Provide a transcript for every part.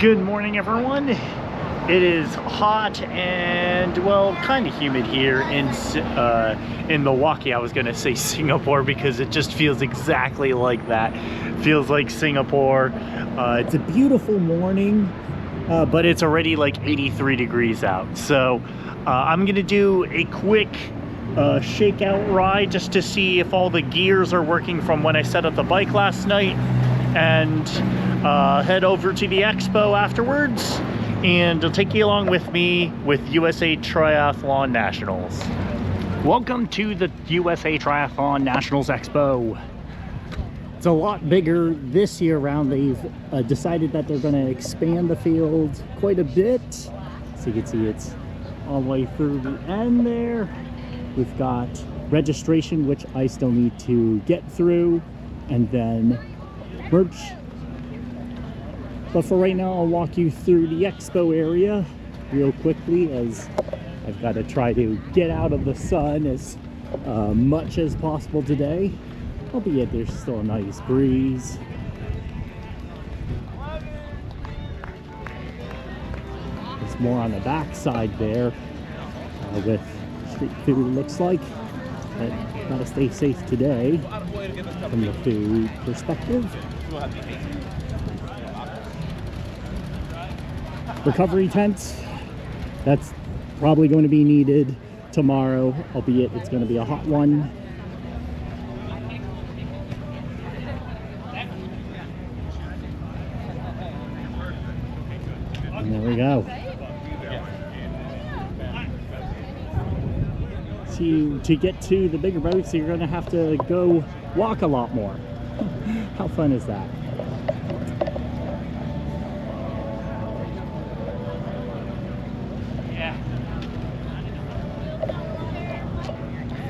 Good morning, everyone. It is hot and, well, kind of humid here in Milwaukee. I was gonna say Singapore because it just feels exactly like that. Feels like Singapore. It's a beautiful morning, but it's already like 83 degrees out. So I'm gonna do a quick shakeout ride just to see if all the gears are working from when I set up the bike last night, and head over to the expo afterwards, and I'll take you along with me with USAT Nationals. Welcome to the USA Triathlon Nationals Expo. It's a lot bigger this year around. They've decided that they're going to expand the field quite a bit. So you can see it's all the way through the end there. We've got registration, which I still need to get through, and then merch. But for right now, I'll walk you through the expo area real quickly, as I've got to try to get out of the sun as much as possible today, albeit there's still a nice breeze. There's more on the back side there with street food, looks like. But gotta stay safe today from the food perspective. Recovery tents, that's probably going to be needed tomorrow, albeit it's going to be a hot one. And there we go. To get to the bigger boats, you're going to have to go walk a lot more. How fun is that?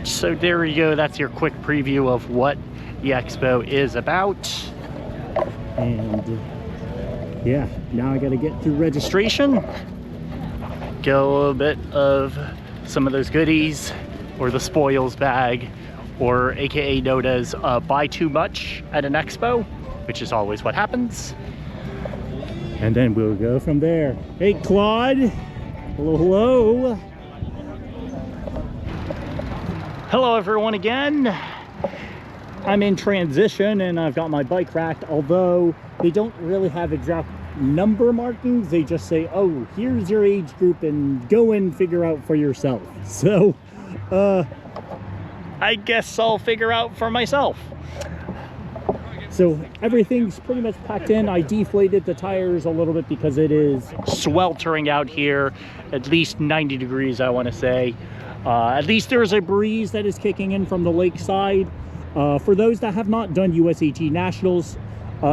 So there you go, that's your quick preview of what the expo is about. And yeah, now I gotta get through registration, get a little bit of some of those goodies, or the spoils bag, or AKA known as buy too much at an expo, which is always what happens. And then we'll go from there. Hey Claude, hello, hello. Hello everyone again. I'm in transition and I've got my bike racked, although they don't really have exact number markings. They just say, oh, here's your age group and go and figure out for yourself. So I guess I'll figure out for myself. So everything's pretty much packed in. I deflated the tires a little bit because it is sweltering out here, at least 90 degrees, I want to say. At least there's a breeze that is kicking in from the lakeside. For those that have not done USAT Nationals,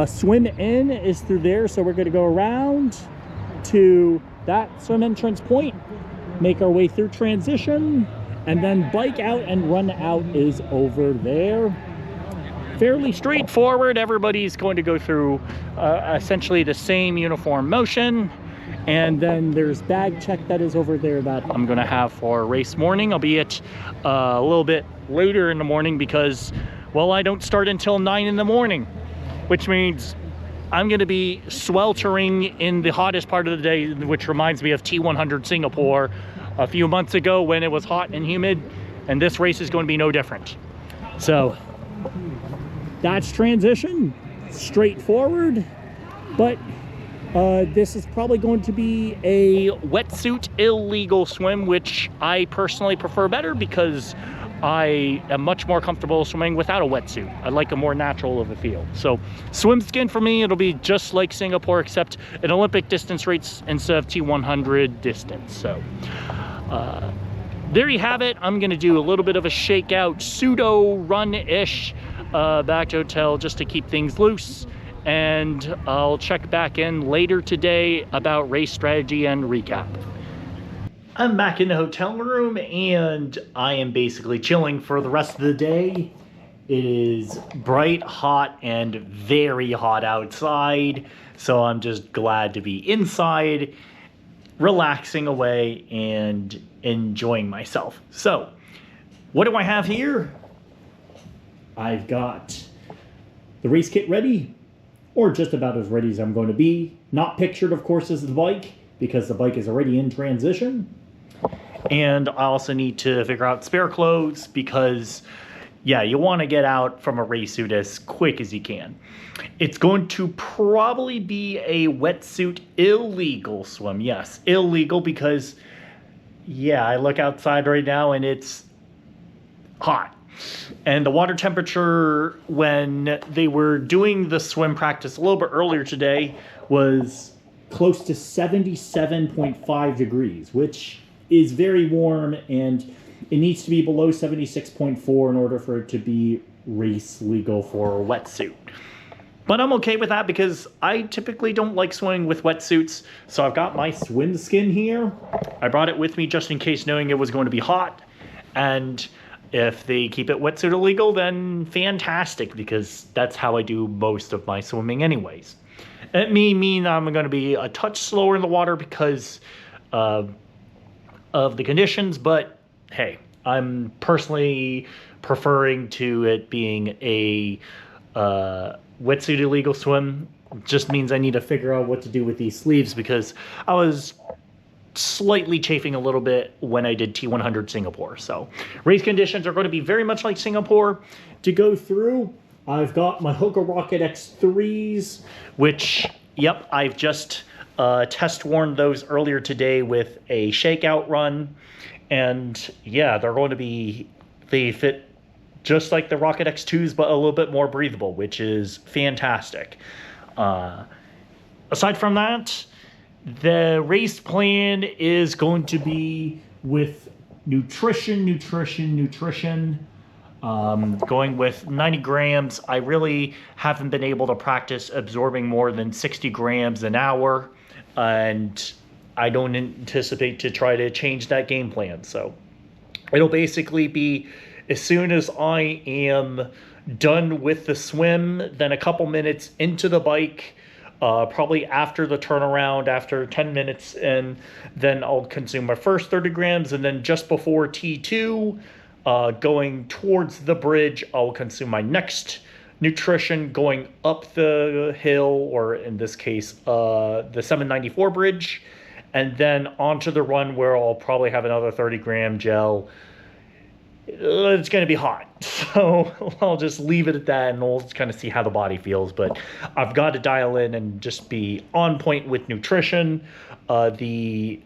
swim in is through there. So we're going to go around to that swim entrance point, make our way through transition, and then bike out and run out is over there. Fairly straightforward. Everybody's going to go through essentially the same uniform motion. And then there's bag check that is over there that I'm going to have for race morning, albeit a little bit later in the morning because, well, I don't start until 9 in the morning, which means I'm going to be sweltering in the hottest part of the day, which reminds me of T100 Singapore a few months ago when it was hot and humid, and this race is going to be no different. So that's transition, straightforward, but this is probably going to be a wetsuit illegal swim, which I personally prefer better because I am much more comfortable swimming without a wetsuit. I like a more natural of a feel. So swim skin for me, it'll be just like Singapore, except an Olympic distance race instead of T100 distance. So there you have it. I'm gonna do a little bit of a shakeout, pseudo run-ish back to hotel just to keep things loose. And I'll check back in later today about race strategy and recap. I'm back in the hotel room and I am basically chilling for the rest of the day. It is bright, hot, and very hot outside, so I'm just glad to be inside, relaxing away and enjoying myself. So, what do I have here? I've got the race kit ready. or just about as ready as I'm going to be. Not pictured, of course, as the bike, because the bike is already in transition. And I also need to figure out spare clothes because, yeah, you want to get out from a race suit as quick as you can. It's going to probably be a wetsuit illegal swim. Yes, illegal because, yeah, I look outside right now and it's hot. And the water temperature when they were doing the swim practice a little bit earlier today was close to 77.5 degrees, which is very warm, and it needs to be below 76.4 in order for it to be race legal for a wetsuit. But I'm okay with that because I typically don't like swimming with wetsuits. So I've got my swim skin here. I brought it with me just in case, knowing it was going to be hot. And if they keep it wetsuit illegal, then fantastic, because that's how I do most of my swimming anyways. It may mean I'm going to be a touch slower in the water because of the conditions, but hey, I'm personally preferring to it being a wetsuit illegal swim. Just means I need to figure out what to do with these sleeves because I was slightly chafing a little bit when I did T100 Singapore. So race conditions are going to be very much like Singapore. To go through, I've got my Hoka Rocket X3s, which, yep, I've just test worn those earlier today with a shakeout run. And yeah, they're going to be, they fit just like the Rocket X2s, but a little bit more breathable, which is fantastic. Aside from that, the race plan is going to be with nutrition. Going with 90 grams. I really haven't been able to practice absorbing more than 60 grams an hour, and I don't anticipate to try to change that game plan. So it'll basically be as soon as I am done with the swim, then a couple minutes into the bike, probably after the turnaround, after 10 minutes, and then I'll consume my first 30 grams, and then just before T2, going towards the bridge, I'll consume my next nutrition going up the hill, or in this case, the 794 bridge, and then onto the run where I'll probably have another 30-gram gel. It's going to be hot, so I'll just leave it at that, and we'll just kind of see how the body feels. But I've got to dial in and just be on point with nutrition. The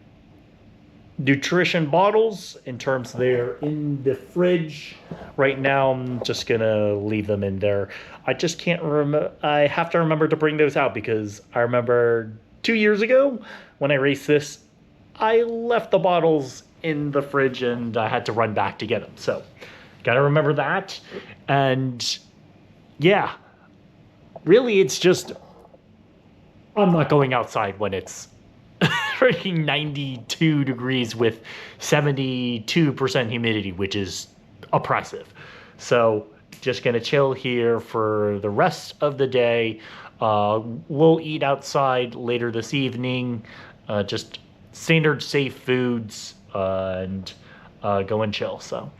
nutrition bottles, in terms they're in the fridge right now, I'm just going to leave them in there. I just can't remember. I have to remember to bring those out because I remember 2 years ago when I raced this, I left the bottles in the fridge and I had to run back to get them. So gotta remember that. And yeah, really it's just, I'm not going outside when it's freaking 92 degrees with 72% humidity, which is oppressive. So just gonna chill here for the rest of the day. We'll eat outside later this evening, just standard safe foods, and go and chill. So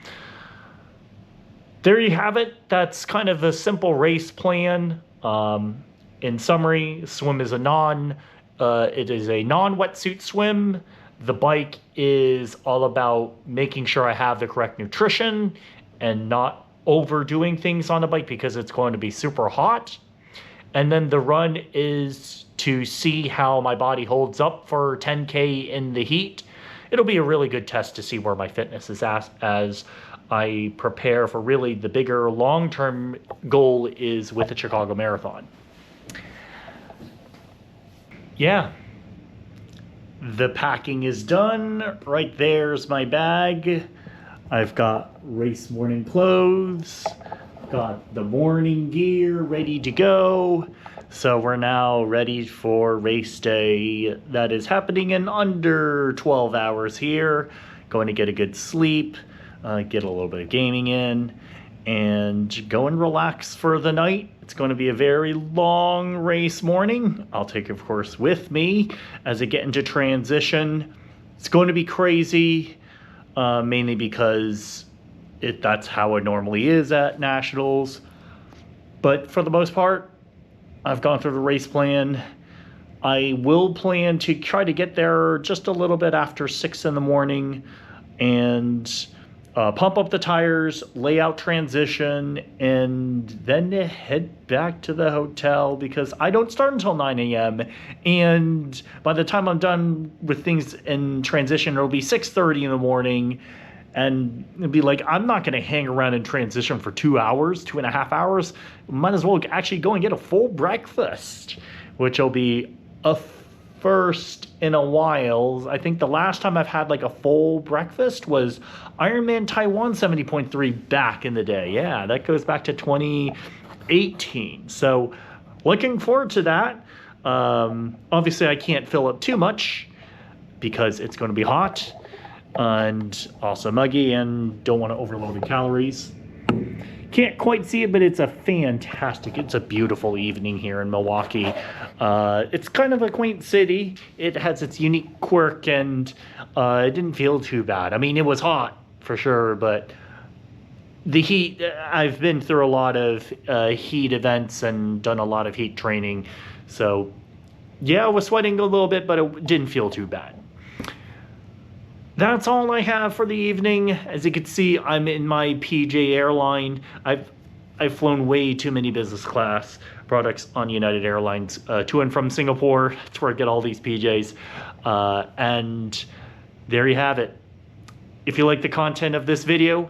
there you have it. That's kind of a simple race plan. In summary, swim is it is a non-wetsuit swim. The bike is all about making sure I have the correct nutrition and not overdoing things on the bike because it's going to be super hot. And then the run is to see how my body holds up for 10K in the heat. It'll be a really good test to see where my fitness is at as I prepare for really the bigger long-term goal is with the Chicago Marathon. Yeah, the packing is done. Right there's my bag. I've got race morning clothes, got the morning gear ready to go. So we're now ready for race day that is happening in under 12 hours here. Going to get a good sleep, get a little bit of gaming in, and go and relax for the night. It's going to be a very long race morning. I'll take, of course, with me as I get into transition. It's going to be crazy, mainly because that's how it normally is at Nationals. But for the most part, I've gone through the race plan. I will plan to try to get there just a little bit after 6 in the morning and pump up the tires, lay out transition, and then head back to the hotel because I don't start until 9 a.m. And by the time I'm done with things in transition, it'll be 6:30 in the morning. And it'd be like, I'm not going to hang around in transition for 2 hours, 2.5 hours. Might as well actually go and get a full breakfast, which will be a first in a while. I think the last time I've had like a full breakfast was Ironman Taiwan 70.3 back in the day. Yeah, that goes back to 2018. So looking forward to that. Obviously, I can't fill up too much because it's going to be hot and also muggy and don't want to overload the calories. Can't quite see it, but it's a beautiful evening here in Milwaukee. It's kind of a quaint city. It has its unique quirk, and it didn't feel too bad. I mean, it was hot for sure, but the heat, I've been through a lot of heat events and done a lot of heat training. So yeah, I was sweating a little bit, but it didn't feel too bad. That's all I have for the evening. As you can see, I'm in my PJ airline. I've flown way too many business class products on United Airlines to and from Singapore. That's where I get all these PJs. And there you have it. If you like the content of this video,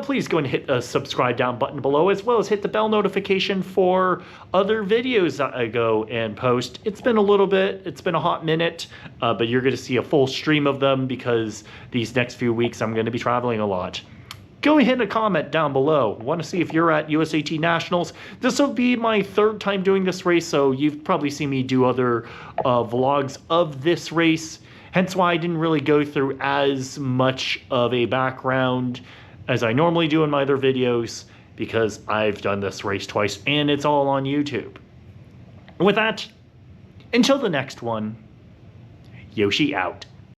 please go and hit the subscribe down button below, as well as hit the bell notification for other videos that I go and post. It's been a hot minute, but you're going to see a full stream of them because these next few weeks I'm going to be traveling a lot. Go ahead and comment down below. Want to see if you're at USAT Nationals. This will be my 3rd time doing this race, so you've probably seen me do other vlogs of this race. Hence why I didn't really go through as much of a background as I normally do in my other videos, because I've done this race twice and it's all on YouTube. With that, until the next one, Yoshi out.